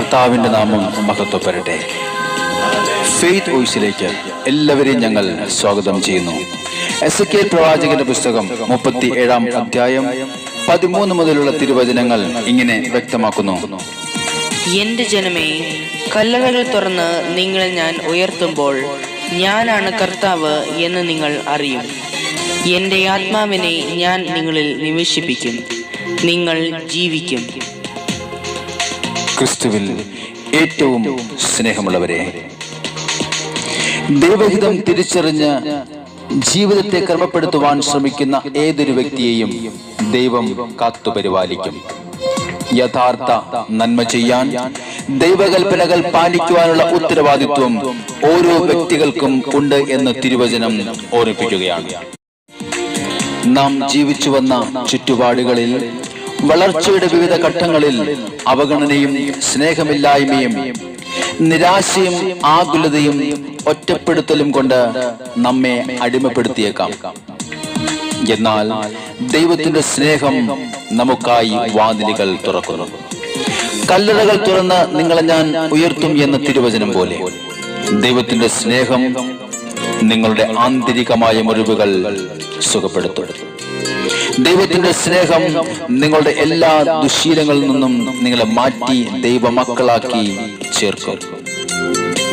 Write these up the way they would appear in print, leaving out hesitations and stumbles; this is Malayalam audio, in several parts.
കർത്താവിന്റെ നാമം മഹത്വപ്പെടട്ടെ. ഫെയ്ത്ത് വോയിസിലേക്ക് എല്ലാവരെയും ഞങ്ങൾ സ്വാഗതം ചെയ്യുന്നു. എസെക്കിയേൽ പ്രവാചകന്റെ പുസ്തകം 37-ാം അധ്യായം 13 മുതലുള്ള തിരുവചനങ്ങൾ ഇങ്ങനെ വ്യക്തമാക്കുന്നു. എന്റെ ജനമേ, കല്ലറകൾ തുറന്ന് നിങ്ങളെ ഞാൻ ഉയർത്തുമ്പോൾ ഞാനാണ് കർത്താവ് എന്ന് നിങ്ങൾ അറിയും. എന്റെ ആത്മാവിനെ ഞാൻ നിങ്ങളിൽ നിവേശിപ്പിക്കും, നിങ്ങൾ ജീവിക്കും. ക്രിസ്തുവിൽ ഏറ്റവും സ്നേഹമുള്ളവരെ, ദൈവഹിതം തിരിച്ചറിഞ്ഞ് ജീവിതത്തെ ക്രമപ്പെടുത്തുവാൻ ശ്രമിക്കുന്ന ഏതൊരു വ്യക്തിയെയും ദൈവം കാത്തുപരിപാലിക്കും. യഥാർത്ഥ നന്മ ചെയ്യാൻ, ദൈവകൽപ്പനകൾ പാലിക്കുവാനുള്ള ഉത്തരവാദിത്വം ഓരോ വ്യക്തികൾക്കും ഉണ്ട് എന്ന് തിരുവചനം ഓർമ്മിപ്പിക്കുകയാണ്. നാം ജീവിച്ചു വന്ന ചുറ്റുപാടുകളിൽ വളർച്ചയുടെ വിവിധ ഘട്ടങ്ങളിൽ അവഗണനയും സ്നേഹമില്ലായ്മയും നിരാശയും ആകുലതയും ഒറ്റപ്പെടുത്തലും കൊണ്ട് നമ്മെ അടിമപ്പെടുത്തിയേക്കാം. എന്നാൽ ദൈവത്തിന്റെ സ്നേഹം നമുക്കായി വാതിലുകൾ തുറക്കുന്നു. കല്ലറകൾ തുറന്ന് നിങ്ങളെ ഞാൻ ഉയർത്തും എന്ന തിരുവചനം പോലെ ദൈവത്തിന്റെ സ്നേഹം നിങ്ങളുടെ ആന്തരികമായ മുറിവുകൾ സുഖപ്പെടുത്തും. ദൈവത്തിന്റെ സ്നേഹം നിങ്ങളുടെ എല്ലാ ദുശ്ശീലങ്ങളിൽ നിന്നും നിങ്ങളെ മാറ്റി ദൈവമക്കളാക്കി ചേർക്കും.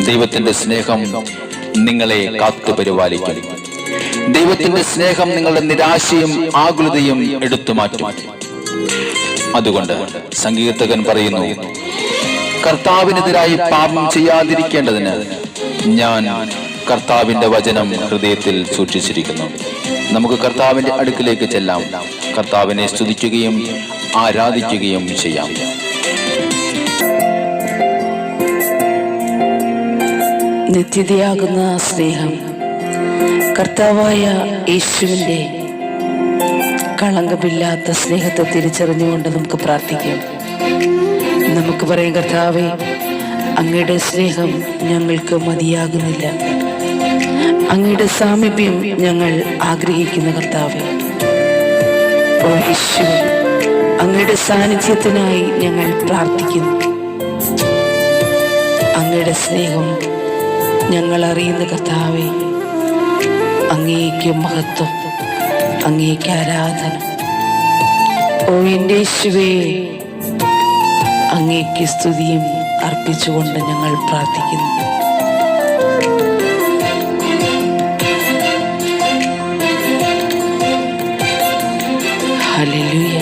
ദൈവത്തിന്റെ സ്നേഹം നിങ്ങളെ കാത്തുപരിപാലിക്കും. ദൈവത്തിന്റെ സ്നേഹം നിങ്ങളുടെ നിരാശയും ആകുലതയും എടുത്തു മാറ്റും. അതുകൊണ്ട് സങ്കീർത്തകൻ പറയുന്നു, കർത്താവിനെതിരായി പാപം ചെയ്യാതിരിക്കേണ്ടതിന് ഞാൻ കർത്താവിന്റെ വചനം ഹൃദയത്തിൽ സൂക്ഷിച്ചിരിക്കുന്നു. നമുക്ക് കർത്താവിന്റെ അടുക്കിലേക്ക് ചെല്ലാം. കർത്താവിനെ സ്തുതിക്കുകയും ആരാധിക്കുകയും ചെയ്യാം. നിത്യതയാകുന്ന സ്നേഹം കർത്താവായ യേശുവിൻ്റെ കളങ്കമില്ലാത്ത സ്നേഹത്തെ തിരിച്ചറിഞ്ഞുകൊണ്ട് നമുക്ക് പ്രാർത്ഥിക്കാം. നമുക്ക് പറയാം, കർത്താവേ, അങ്ങയുടെ സ്നേഹം ഞങ്ങൾക്ക് മതിയാകുന്നില്ല. അങ്ങയുടെ സാമീപ്യം ഞങ്ങൾ ആഗ്രഹിക്കുന്ന കർത്താവേ, ഓ യേശു, അങ്ങയുടെ സാന്നിധ്യത്തിനായി ഞങ്ങൾ പ്രാർത്ഥിക്കുന്നു. അങ്ങയുടെ സ്നേഹം ഞങ്ങൾ അറിയുന്ന കർത്താവേ, അങ്ങേക്ക് മഹത്വം, അങ്ങേക്ക് ആരാധന. ഓ എൻ്റെ യേശുവേ, അങ്ങേക്ക് സ്തുതിയും അർപ്പിച്ചുകൊണ്ട് ഞങ്ങൾ പ്രാർത്ഥിക്കുന്നു. ഹല്ലേലൂയ.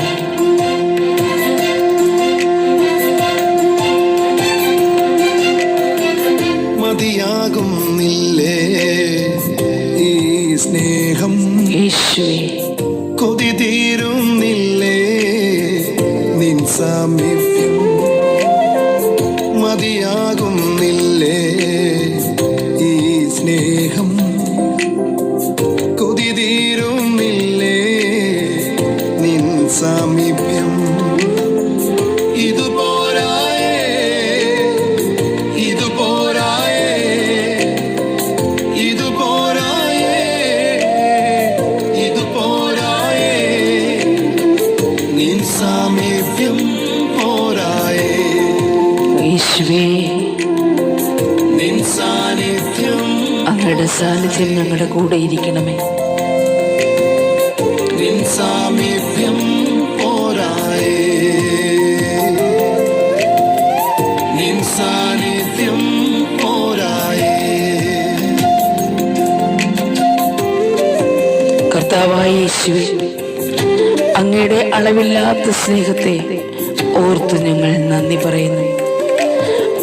മതിയാകുന്നില്ലേ ഈ സ്നേഹം യേശുവേ, കൊതി തീരുന്നില്ലേ നിൻ സാമീപ്യം. മതിയാകുന്നില്ലേ ഈ സ്നേഹം, കൊതി തീരുന്നില്ലേ നിൻ സാമീപ്യം. ഇതുപോരായേ, ഇതുപോരായേ, ഇതുപോരായേ, ഇതുപോരായേ, നിൻ സാമീപ്യം പോരായേ. യേശുവേ, നിൻ സാന്നിധ്യം, അങ്ങയുടെ സാന്നിധ്യം ഞങ്ങളുടെ കൂടെ ഇരിക്കണമേ. നിൻ സാമീപ്യം പോരായേ, നിൻ സാന്നിധ്യം പോരായേ. കർത്താവായ യേശുവേ, അങ്ങയുടെ അളവില്ലാത്ത സ്നേഹത്തെ ഓർത്ത് ഞങ്ങൾ നന്ദി പറയുന്നു.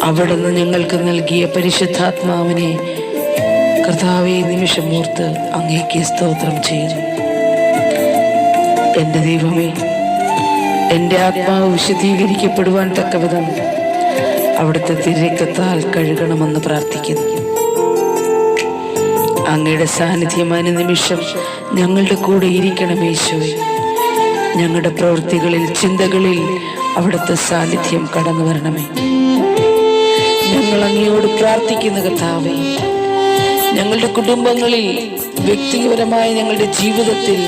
അവിടുന്ന് ഞങ്ങൾക്ക് നൽകിയ പരിശുദ്ധാത്മാവിനെ കർത്താവേ നിമിഷം ഓർത്ത് അങ്ങേക്ക് സ്തോത്രം ചെയ്യുന്നു. എൻ്റെ ദൈവമേ, എൻ്റെ ആത്മാവ് വിശുദ്ധീകരിക്കപ്പെടുവാൻ തക്കവിധം അവിടുത്തെ തിരക്കത്താൽ കഴുകണമെന്ന് പ്രാർത്ഥിക്കുന്നു. അങ്ങയുടെ സാന്നിധ്യം അനുനിമിഷം ഞങ്ങളുടെ കൂടെ ഇരിക്കണം യേശുവേ. ഞങ്ങളുടെ പ്രവൃത്തികളിൽ, ചിന്തകളിൽ അവിടുത്തെ സാന്നിധ്യം കടന്നു വരണമേ. ഞങ്ങൾ അങ്ങയോട് പ്രാർത്ഥിക്കുന്ന കർത്താവേ, ഞങ്ങളുടെ കുടുംബങ്ങളിൽ, വ്യക്തിപരമായ ഞങ്ങളുടെ ജീവിതത്തിൽ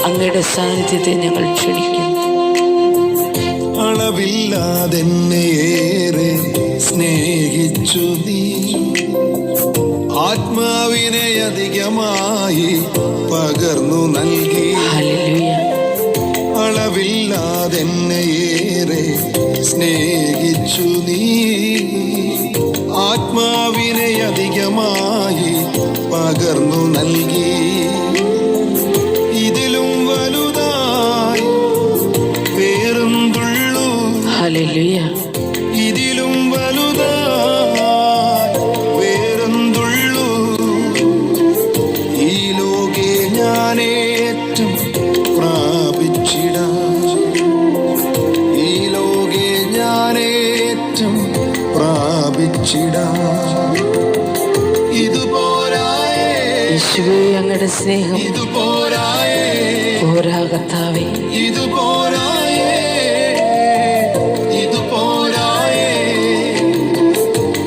അങ്ങയുടെ സാന്നിധ്യത്തെ ഞങ്ങൾ ക്ഷണിക്കുന്നു. അളവില്ലാതെന്നെയേറെ സ്നേഹിച്ചു നീ, ആത്മാവിനെ അധികമായി പകർന്നു നൽകി. ഹല്ലേലൂയ. അളവില്ലാതെന്നെയേറെ സ്നേഹിച്ചു നീ, ആത്മാവിനെ അധികമായി പകർന്നു നൽകി. ഇതിലും വലുതായി വേറെന്തുള്ളൂ, ഹല്ലേലൂയ. ഇതിലും വലുതായി വേറെന്തുള്ളൂ. ഈ ലോകെ ഞാനേറ്റം പ്രാപിച്ചിടാം, ഈ ലോകെ ഞാനേറ്റം പ്രാപിച്ചിടാം. ഇതുപോരായേ യേശുവേ, അങ്ങയുടെ സ്നേഹം ഇതുപോരായേ പോരാ കർത്താവേ. ഇതുപോരായേ ഇതുപോരായേ,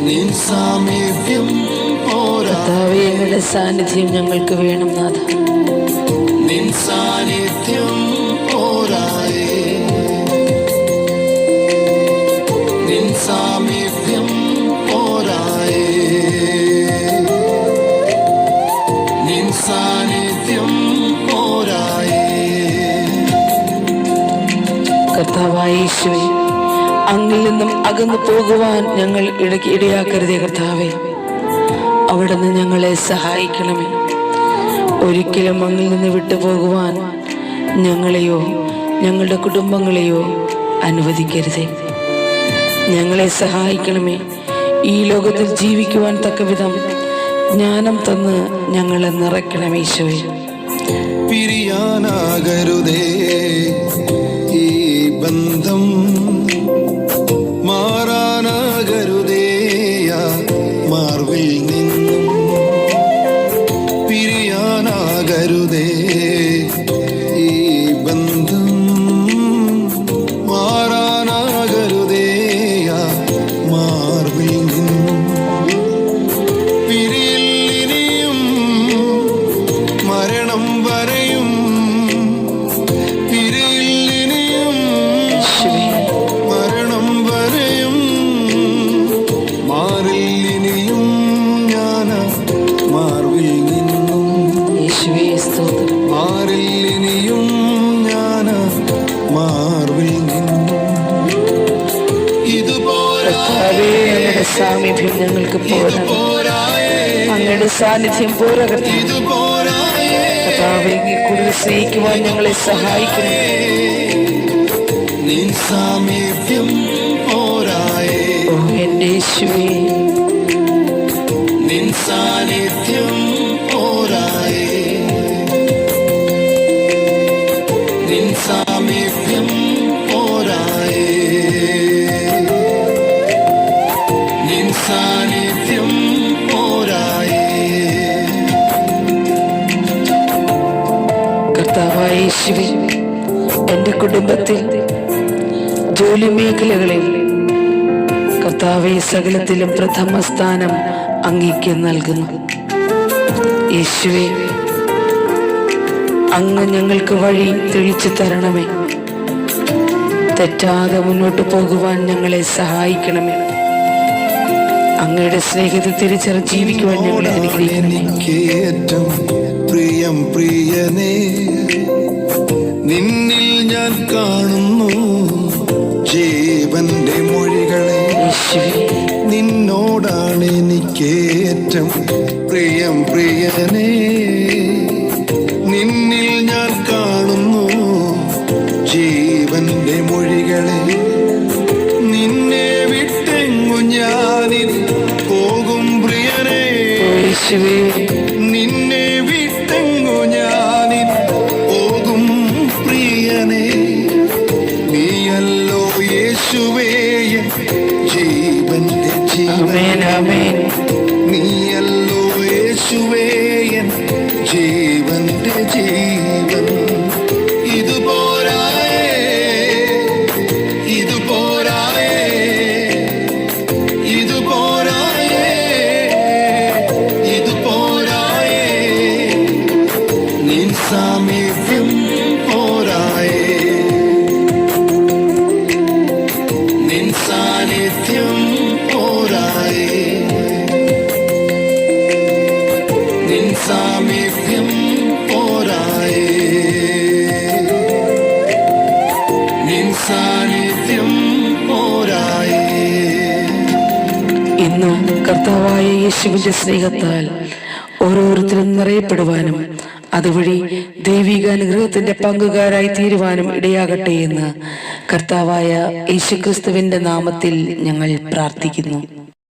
നിൻ സാമീപ്യം പോരാ, കർത്താവേ, അങ്ങയുടെ സാന്നിധ്യം ഞങ്ങൾക്ക് വേണം നാഥ. നിൻ സാന്നിധ്യം പോരായേ, നിൻ സാമീപ്യം പോരായേ, നിൻ സാന്നിധ്യം പോരായേ. കർത്താവായ യേശുവേ, അങ്ങിൽ നിന്നും അകന്നു പോകുവാൻ ഞങ്ങൾ ഇടയാക്കരുതേ കർത്താവേ. അവിടുന്ന് ഞങ്ങളെ സഹായിക്കണമേ. ഒരിക്കലും അങ്ങിൽ നിന്ന് വിട്ടുപോകുവാൻ ഞങ്ങളെയോ ഞങ്ങളുടെ കുടുംബങ്ങളെയോ അനുവദിക്കരുതേ. ഞങ്ങളെ സഹായിക്കണമേ. ഈ ലോകത്തിൽ ജീവിക്കുവാൻ തക്കവിധം ജ്ഞാനം തന്ന് ഞങ്ങളെ നിറയ്ക്കണമേ ഈശോയെ. പിരിയാനാകരുതേ ഈ ബന്ധം, മാറാനാകരുതേ ആ മാർവിൽ നിന്നും. പിരിയാനാകരുതേ ഈ ബന്ധം, മാറാനാകരുതേ ആ മാർവിൽ നിന്നും. പിരിയിലിനിയും മരണം വരെയും, പിരിയിലിനിയും മരണം വരെയും, മാറില്ലിനിയും ഞാൻ മാർവിൽ നിന്നും. യേശുവേ സ്തോത്രം. മാറില്ലിനിയും ഞാൻ മാർവിൽ നിന്നും. കർത്താവേ, അങ്ങയുടെ സാമീപ്യം ഞങ്ങൾക്ക് പോരാ. അങ്ങയുടെ സാന്നിധ്യം പോരാ കർത്താവേ. കർത്താവേ, കൂടുതൽ സ്നേഹിക്കുവാൻ ഞങ്ങളെ സഹായിക്കണം. നിൻ സാമീപ്യം പോരായേ, ഓ എൻ്റെ യേശുവേ, നിൻ സാന്നിധ്യം പോരായേ, നിൻ സാമീപ്യം പോരായേ, നിൻ സാന്നിധ്യം പോരായേ. കർത്താവായ യേശുവേ, എൻ്റെ കുടുംബത്തിൽ ജോലി മേഖലകളിൽ കർത്താവേ, സകലത്തിലും പ്രഥമ സ്ഥാനം അങ്ങേക്ക് നൽകുന്നു. യേശുവേ, അങ്ങ് ഞങ്ങൾക്ക് വഴി തെളിച്ചു തരണമേ. തെറ്റാതെ മുന്നോട്ട് പോകുവാൻ ഞങ്ങളെ സഹായിക്കണമേ. അങ്ങയുടെ സ്നേഹത്തെ തിരിച്ചറിഞ്ഞ് ജീവിക്കുവാൻ ഞങ്ങളെ അനുഗ്രഹിക്കണമേ. എനിക്കേറ്റം പ്രിയം പ്രിയനേ, നിന്നിൽ ഞാൻ കാണുന്നു ജീവന്റെ മൊഴികളെ. യേശുവേ, നിന്നോടാണ് എനിക്കേറ്റം പ്രിയം പ്രിയനേ, നിന്നിൽ ഞാൻ കാണുന്നു ജീവന്റെ മൊഴികളെ. നിന്നെ വിട്ടെങ്ങു ഞാനിൽ പോകും പ്രിയനേ, യേശുവേ, നിന്നെ വിട്ടെങ്ങു ഞാനിൽ പോകും പ്രിയനേ. നീയല്ലോ യേശുവേ എൻ ജീവന്റെ ജീവൻ, ആമേൻ ആമേൻ. നീയല്ലോ യേശുവേ എൻ ജീവന്റെ ജീവൻ. ഇതുപോരായേ ഇതുപോരായേ ഇതുപോരായേ ഇതുപോരായേ. കർത്താവായ യേശുവിന്റെ സ്നേഹത്താൽ ഓരോരുത്തരും നിറയപ്പെടുവാനും അതുവഴി ദൈവിക അനുഗ്രഹത്തിന്റെ പങ്കുകാരായി തീരുവാനും ഇടയാകട്ടെ എന്ന് കർത്താവായ യേശുക്രിസ്തുവിന്റെ നാമത്തിൽ ഞങ്ങൾ പ്രാർത്ഥിക്കുന്നു.